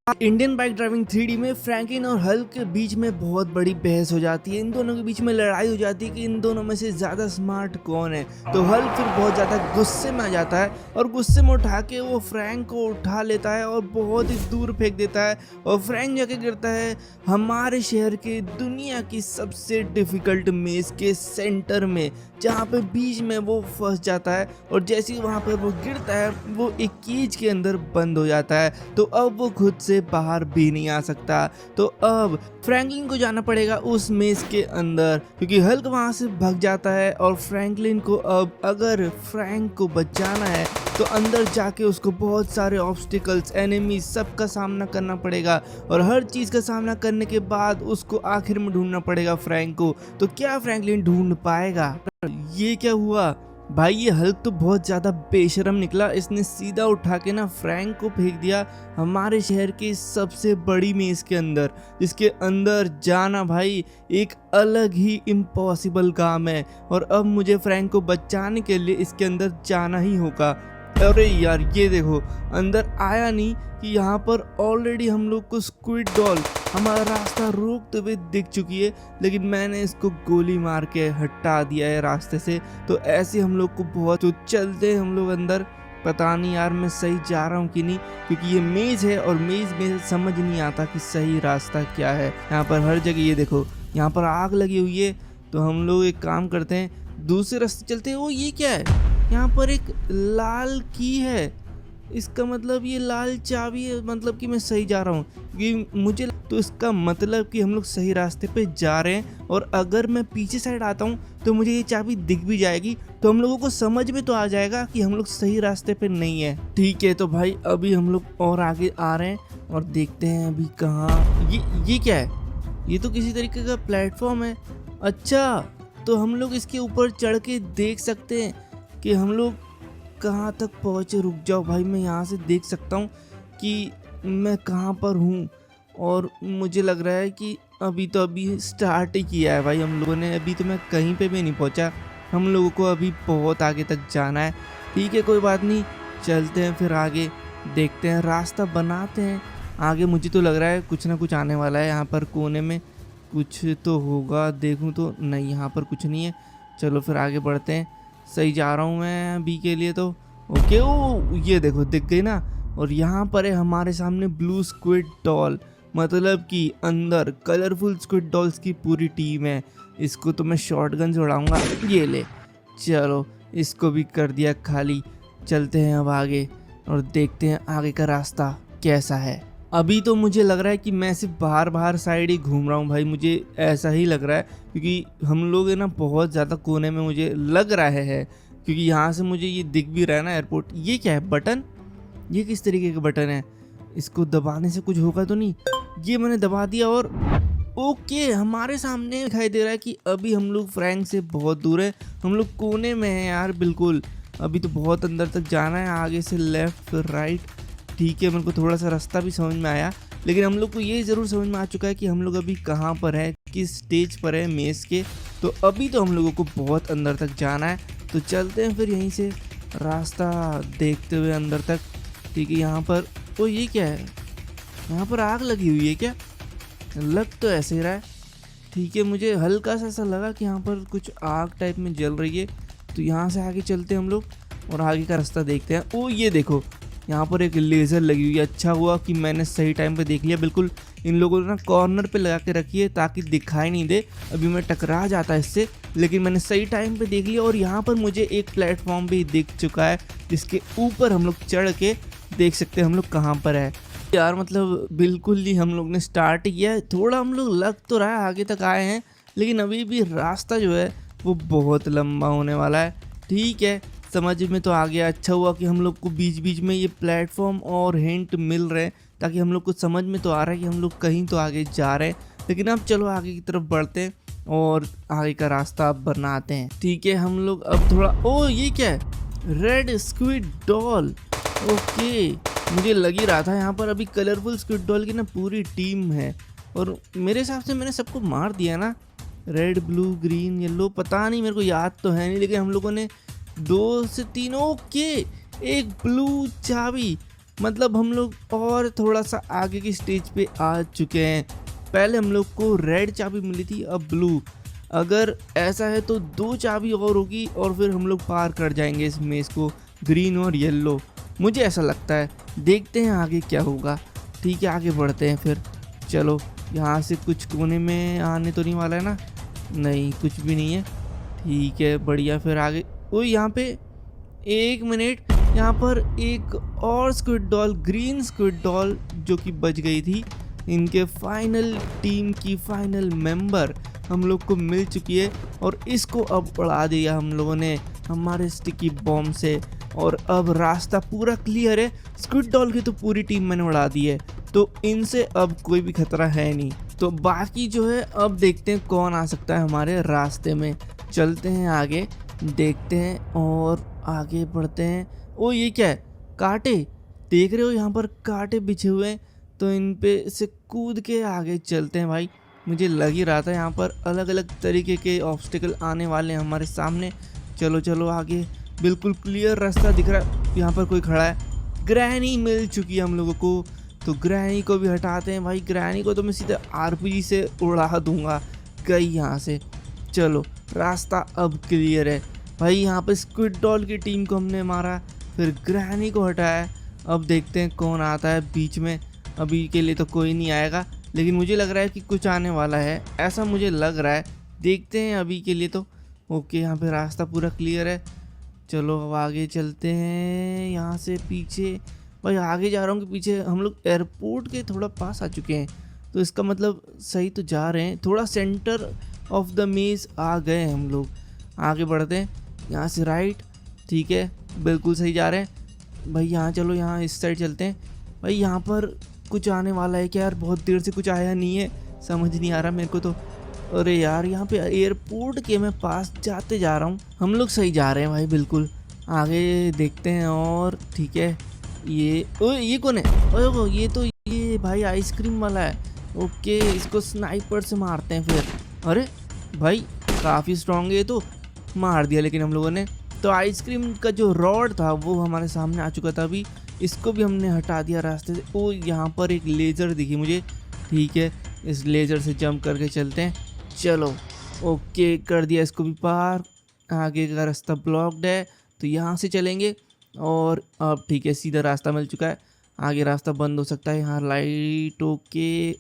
Indian bike driving 3D में Franklin और Hulk के बीच में बहुत बड़ी बहस हो जाती है। इन दोनों के बीच में लड़ाई हो जाती है कि इन दोनों में से ज़्यादा स्मार्ट कौन है। तो हल्क फिर बहुत ज़्यादा गुस्से में आ जाता है और गुस्से में उठा के वो फ्रैंक को उठा लेता है और बहुत ही दूर फेंक देता है और फ्रैंक जाके गिरता है हमारे शहर के दुनिया की सबसे डिफ़िकल्ट मेज़ के सेंटर में, जहाँ पे बीच में वो फंस जाता है और जैसे ही वहाँ पर वो गिरता है वो एक केज के अंदर बंद हो जाता है। तो अब वो खुद से बाहर भी नहीं आ सकता। तो अब फ्रैंकलिन को जाना पड़ेगा उस मेज के अंदर, क्योंकि हल्क वहां से भाग जाता है और फ्रैंकलिन को अब अगर फ्रैंक को बचाना है तो अंदर जाके उसको बहुत सारे ऑब्स्टिकल्स, एनिमी सबका सामना करना पड़ेगा और हर चीज़ का सामना करने के बाद उसको आखिर में ढूंढना पड़ेगा फ्रैंक को। तो क्या फ्रैंकलिन ढूंढ पाएगा? ये क्या हुआ भाई? ये हल्क तो बहुत ज़्यादा बेशरम निकला। इसने सीधा उठा के ना फ्रैंक को फेंक दिया हमारे शहर की सबसे बड़ी मेज़ के अंदर, जिसके अंदर जाना भाई एक अलग ही इम्पॉसिबल काम है। और अब मुझे फ्रैंक को बचाने के लिए इसके अंदर जाना ही होगा। अरे यार ये देखो, अंदर आया नहीं कि यहाँ पर ऑलरेडी हम लोग को स्क्विड डॉल हमारा रास्ता रोकते हुए दिख चुकी है, लेकिन मैंने इसको गोली मार के हटा दिया है रास्ते से। तो ऐसे हम लोग को बहुत तो चलते हम लोग अंदर। पता नहीं यार मैं सही जा रहा हूँ कि नहीं, क्योंकि ये मेज है और मेज में समझ नहीं आता कि सही रास्ता क्या है। यहाँ पर हर जगह ये देखो, यहाँ पर आग लगी हुई है। तो हम लोग एक काम करते हैं, दूसरे रास्ते चलते हैं। वो ये क्या है? यहाँ पर एक लाल की है, इसका मतलब ये लाल चाबी है, मतलब कि मैं सही जा रहा हूँ कि मुझे तो इसका मतलब कि हम लोग सही रास्ते पे जा रहे हैं। और अगर मैं पीछे साइड आता हूँ तो मुझे ये चाबी दिख भी जाएगी, तो हम लोगों को समझ में तो आ जाएगा कि हम लोग सही रास्ते पे नहीं है। ठीक है, तो भाई अभी हम लोग और आगे आ रहे हैं और देखते हैं अभी कहाँ। ये क्या है? ये तो किसी तरीके का प्लेटफॉर्म है। अच्छा, तो हम लोग इसके ऊपर चढ़ के देख सकते हैं कि हम लोग कहाँ तक पहुँचे। रुक जाओ भाई, मैं यहाँ से देख सकता हूँ कि मैं कहाँ पर हूँ। और मुझे लग रहा है कि अभी स्टार्ट ही किया है भाई हम लोगों ने। अभी तो मैं कहीं पे भी नहीं पहुँचा। हम लोगों को अभी बहुत आगे तक जाना है। ठीक है, कोई बात नहीं, चलते हैं फिर आगे, देखते हैं, रास्ता बनाते हैं आगे। मुझे तो लग रहा है कुछ ना कुछ आने वाला है। यहाँ पर कोने में कुछ तो होगा, देखूँ तो नहीं, यहाँ पर कुछ नहीं है। चलो फिर आगे बढ़ते हैं। सही जा रहा हूँ मैं अभी के लिए तो। ओके, ओ ये देखो दिख गई ना। और यहाँ पर है हमारे सामने ब्लू स्क्विड डॉल, मतलब कि अंदर कलरफुल स्क्विड डॉल्स की पूरी टीम है। इसको तो मैं शॉटगन से उड़ाऊंगा। ये ले, चलो इसको भी कर दिया खाली। चलते हैं अब आगे और देखते हैं आगे का रास्ता कैसा है। अभी तो मुझे लग रहा है कि मैं सिर्फ बाहर साइड ही घूम रहा हूँ भाई, मुझे ऐसा ही लग रहा है, क्योंकि हम लोग है ना बहुत ज़्यादा कोने में मुझे लग रहा है, क्योंकि यहाँ से मुझे ये दिख भी रहा है ना एयरपोर्ट। ये क्या है? बटन? ये किस तरीके का बटन है? इसको दबाने से कुछ होगा तो नहीं? ये मैंने दबा दिया और ओके, हमारे सामने दिखाई दे रहा है कि अभी हम लोग फ्रैंक से बहुत दूर है। हम लोग कोने में हैं यार, बिल्कुल। अभी तो बहुत अंदर तक जाना है, आगे से लेफ्ट राइट। ठीक है, मेरे को थोड़ा सा रास्ता भी समझ में आया, लेकिन हम लोग को ये ज़रूर समझ में आ चुका है कि हम लोग अभी कहाँ पर है, किस स्टेज पर है मेज़ के। तो अभी तो हम लोगों को बहुत अंदर तक जाना है। तो चलते हैं फिर यहीं से रास्ता देखते हुए अंदर तक। ठीक है, यहाँ पर ओ ये क्या है? यहाँ पर आग लगी हुई है क्या? लग तो ऐसे ही रहा है। ठीक है, मुझे हल्का सा ऐसा लगा कि यहाँ पर कुछ आग टाइप में जल रही है। तो यहाँ से आगे चलते हैं हम लोग और आगे का रास्ता देखते हैं। ओ ये देखो, यहाँ पर एक लेज़र लगी हुई है। अच्छा हुआ कि मैंने सही टाइम पे देख लिया। बिल्कुल इन लोगों ने ना कॉर्नर पे लगा के रखी है ताकि दिखाई नहीं दे, अभी मैं टकरा जाता इससे, लेकिन मैंने सही टाइम पे देख लिया। और यहाँ पर मुझे एक प्लेटफॉर्म भी दिख चुका है, जिसके ऊपर हम लोग चढ़ के देख सकते हैं हम लोग कहाँ पर है। यार मतलब बिल्कुल ही हम लोग ने स्टार्ट किया है। थोड़ा हम लोग लग तो रहा है आगे तक आए हैं, लेकिन अभी भी रास्ता जो है वो बहुत लंबा होने वाला है। ठीक है, समझ में तो आ गया। अच्छा हुआ कि हम लोग को बीच बीच में ये प्लेटफॉर्म और हिंट मिल रहे हैं, ताकि हम लोग को समझ में तो आ रहा है कि हम लोग कहीं तो आगे जा रहे हैं। लेकिन अब चलो आगे की तरफ बढ़ते हैं और आगे का रास्ता बनाते हैं। ठीक है, हम लोग अब थोड़ा ओ ये क्या है? Red squid doll. ओके, मुझे लग ही रहा था यहाँ पर अभी कलरफुल स्क्विड डॉल की ना पूरी टीम है, और मेरे हिसाब से मैंने सबको मार दिया ना। रेड ब्लू ग्रीन येलो, पता नहीं, मेरे को याद तो है नहीं, लेकिन हम लोगों ने 2 से 3 ओके, एक ब्लू चाबी। मतलब हम लोग और थोड़ा सा आगे की स्टेज पे आ चुके हैं। पहले हम लोग को रेड चाबी मिली थी, अब ब्लू। अगर ऐसा है तो 2 चाबी और होगी और फिर हम लोग पार कर जाएंगे इस मेज़ को, ग्रीन और येलो। मुझे ऐसा लगता है, देखते हैं आगे क्या होगा। ठीक है, आगे बढ़ते हैं फिर। चलो, यहाँ से कुछ कोने में आने तो नहीं वाला है ना? नहीं, कुछ भी नहीं है। ठीक है, बढ़िया। फिर आगे, ओ यहाँ पे 1 मिनट, यहाँ पर एक और squid doll, green squid doll जो कि बच गई थी। इनके फाइनल टीम की फाइनल मेंबर हम लोग को मिल चुकी है और इसको अब उड़ा दिया हम लोगों ने हमारे स्टिकी बॉम्ब से। और अब रास्ता पूरा क्लियर है। स्क्विड डॉल की तो पूरी टीम मैंने उड़ा दी है, तो इनसे अब कोई भी खतरा है नहीं। तो बाकी जो है, अब देखते हैं कौन आ सकता है हमारे रास्ते में। चलते हैं आगे, देखते हैं और आगे बढ़ते हैं। ओ ये क्या है? कांटे देख रहे हो? यहाँ पर कांटे बिछे हुए हैं, तो इन पे से कूद के आगे चलते हैं भाई। मुझे लग ही रहा था यहाँ पर अलग अलग तरीके के ऑब्स्टिकल आने वाले हैं हमारे सामने। चलो चलो आगे, बिल्कुल क्लियर रास्ता दिख रहा है। यहाँ पर कोई खड़ा है। ग्रैनी मिल चुकी है हम लोगों को, तो ग्रैनी को भी हटाते हैं भाई। ग्रैनी को तो मैं सीधे आरपीजी से उड़ा दूंगा गई यहाँ से। चलो, रास्ता अब क्लियर है भाई। यहाँ पे स्क्विड डॉल की टीम को हमने मारा, फिर ग्रैनी को हटाया। अब देखते हैं कौन आता है बीच में। अभी के लिए तो कोई नहीं आएगा, लेकिन मुझे लग रहा है कि कुछ आने वाला है, ऐसा मुझे लग रहा है। देखते हैं अभी के लिए तो। ओके, यहाँ पे रास्ता पूरा क्लियर है। चलो अब आगे चलते हैं। यहाँ से पीछे भाई, आगे जा रहा हूँ कि पीछे। हम लोग एयरपोर्ट के थोड़ा पास आ चुके हैं, तो इसका मतलब सही तो जा रहे हैं। थोड़ा सेंटर ऑफ द मेज आ गए हम लोग। आगे बढ़ते हैं, यहाँ से राइट। ठीक है, बिल्कुल सही जा रहे हैं भाई। यहाँ चलो, यहाँ इस साइड चलते हैं भाई। यहाँ पर कुछ आने वाला है क्या यार? बहुत देर से कुछ आया नहीं है, समझ नहीं आ रहा मेरे को तो। अरे यार, यहाँ पे एयरपोर्ट के मैं पास जाते जा रहा हूँ। हम लोग सही जा रहे हैं भाई, बिल्कुल। आगे देखते हैं और ठीक है। ये कौन है? ओए ये तो ये भाई आइसक्रीम वाला है। ओके, इसको स्नाइपर से मारते हैं फिर। अरे भाई, काफ़ी स्ट्रांग है ये तो। मार दिया लेकिन हम लोगों ने। तो आइसक्रीम का जो रॉड था वो हमारे सामने आ चुका था अभी। इसको भी हमने हटा दिया रास्ते से। ओ, यहाँ पर एक लेज़र दिखी मुझे। ठीक है, इस लेज़र से जंप करके चलते हैं। चलो, ओके, कर दिया इसको भी पार। आगे का रास्ता ब्लॉक्ड है, तो यहाँ से चलेंगे। और अब ठीक है, सीधा रास्ता मिल चुका है। आगे रास्ता बंद हो सकता है। यहाँ लाइट, ओके,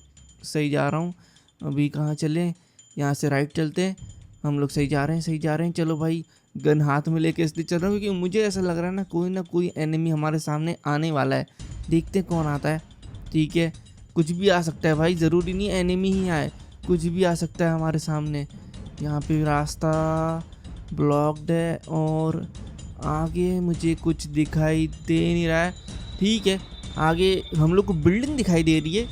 सही जा रहा हूँ। अभी कहाँ चलें? यहाँ से राइट चलते हैं। हम लोग सही जा रहे हैं, सही जा रहे हैं। चलो भाई, गन हाथ में लेके इसलिए चल रहा हूँ क्योंकि मुझे ऐसा लग रहा है ना कोई एनिमी हमारे सामने आने वाला है। देखते हैं कौन आता है। ठीक है, कुछ भी आ सकता है भाई, ज़रूरी नहीं एनिमी ही आए, कुछ भी आ सकता है हमारे सामने। यहाँ पे रास्ता ब्लॉक्ड है और आगे मुझे कुछ दिखाई दे नहीं रहा है। ठीक है, आगे हम लोग को बिल्डिंग दिखाई दे रही है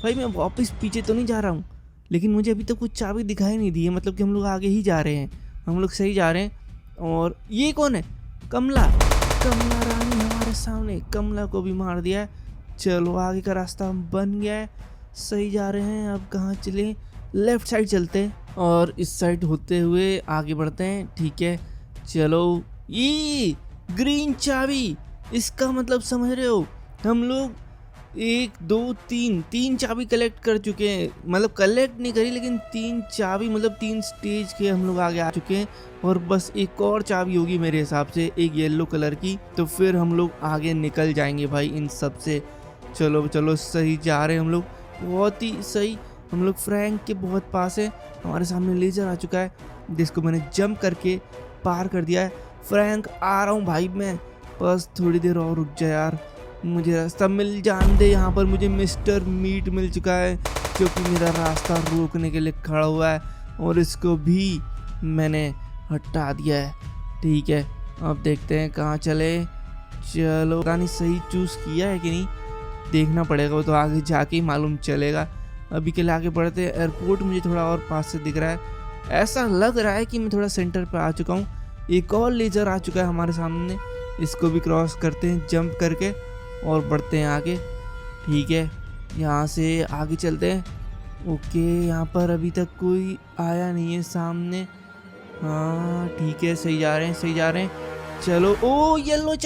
भाई। मैं वापस पीछे तो नहीं जा रहा हूँ, लेकिन मुझे अभी तक कुछ चाबी दिखाई नहीं दी है, मतलब कि हम लोग आगे ही जा रहे हैं। हम लोग सही जा रहे हैं। और ये कौन है? कमला रानी हमारे सामने। कमला को भी मार दिया है। चलो, आगे का रास्ता बन गया है, सही जा रहे हैं। अब कहाँ चलें? लेफ्ट साइड चलते हैं और इस साइड होते हुए आगे बढ़ते हैं। ठीक है, चलो। ये ग्रीन चाबी, इसका मतलब समझ रहे हो? हम लोग 1 2 3 चाबी कलेक्ट कर चुके हैं। मतलब कलेक्ट नहीं करी, लेकिन 3 चाबी, मतलब 3 स्टेज के हम लोग आगे आ चुके हैं। और बस एक और चाबी होगी मेरे हिसाब से, एक येलो कलर की, तो फिर हम लोग आगे निकल जाएंगे भाई इन सब से। चलो चलो, सही जा रहे हैं हम लोग, बहुत ही सही। हम लोग फ्रैंक के बहुत पास है। हमारे सामने लेजर आ चुका है, जिसको मैंने जंप करके पार कर दिया है। फ्रैंक, आ रहा हूँ भाई मैं, बस थोड़ी देर और रुक जा यार, मुझे रास्ता मिल जान दे। यहाँ पर मुझे मिस्टर मीट मिल चुका है, जो कि मेरा रास्ता रोकने के लिए खड़ा हुआ है, और इसको भी मैंने हटा दिया है। ठीक है, अब देखते हैं कहाँ चले। चलो, पता नहीं सही चूज़ किया है कि नहीं, देखना पड़ेगा, वो तो आगे जाके ही मालूम चलेगा। अभी के लिए आगे बढ़ते हैं। एयरपोर्ट मुझे थोड़ा और पास से दिख रहा है, ऐसा लग रहा है कि मैं थोड़ा सेंटर पर आ चुका हूँ। एक और लेजर आ चुका है हमारे सामने, इसको भी क्रॉस करते हैं जंप करके और बढ़ते हैं आगे। ठीक है, यहाँ से आगे चलते हैं। ओके, यहाँ पर अभी तक कोई आया नहीं है सामने। हाँ ठीक है, सही जा रहे हैं। चलो, ओ येलो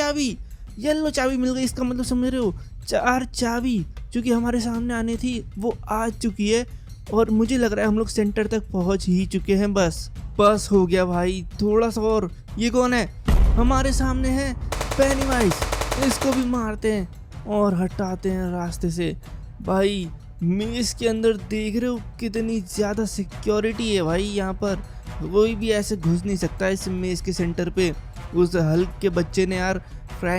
चाबी मिल गई। इसका मतलब समझ रहे हो, 4 चाबी जो कि हमारे सामने आनी थी वो आ चुकी है और मुझे लग रहा है हम लोग सेंटर तक पहुंच ही चुके हैं। बस हो गया भाई, थोड़ा सा और। ये कौन है? हमारे सामने है पेनीवाइज, इसको भी मारते हैं और हटाते हैं रास्ते से। भाई मेज के अंदर देख रहे हो कितनी ज़्यादा सिक्योरिटी है भाई, यहाँ पर कोई भी ऐसे घुस नहीं सकता इस मेज के सेंटर पे। उस हल्क के बच्चे ने यार फ्रैंक